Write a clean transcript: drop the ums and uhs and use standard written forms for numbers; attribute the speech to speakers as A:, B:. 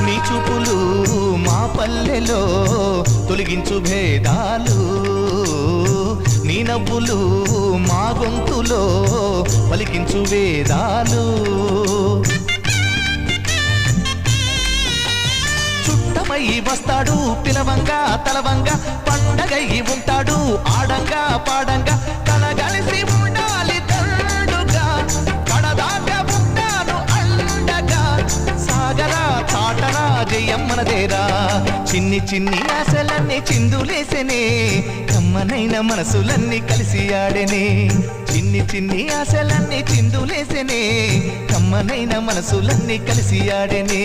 A: నీ చూపులు మా పల్లెలో తొలగించు భేదాలు, నీ నవ్వులు మా గొంతులో పలికించు వేదాలు. చుట్టమై వస్తాడు పిలవంగా తలవంగా, పండగై ఉంటాడు ఆడంగా పాడంగా, కలగలిసి ఉండాలి తండుగా, కడదాకా ఉంటాను అండగా, సాగరా చాటరా జయమ్మనదేరా. చిన్ని చిన్ని ఆశలన్నీ చిందులేసెనే, కమ్మనైన మనసులన్నీ కలిసి ఆడెనే. చిన్ని చిన్ని ఆశలన్నీ చిందులేసెనే, కమ్మనైన మనసులన్నీ కలిసి ఆడెనే.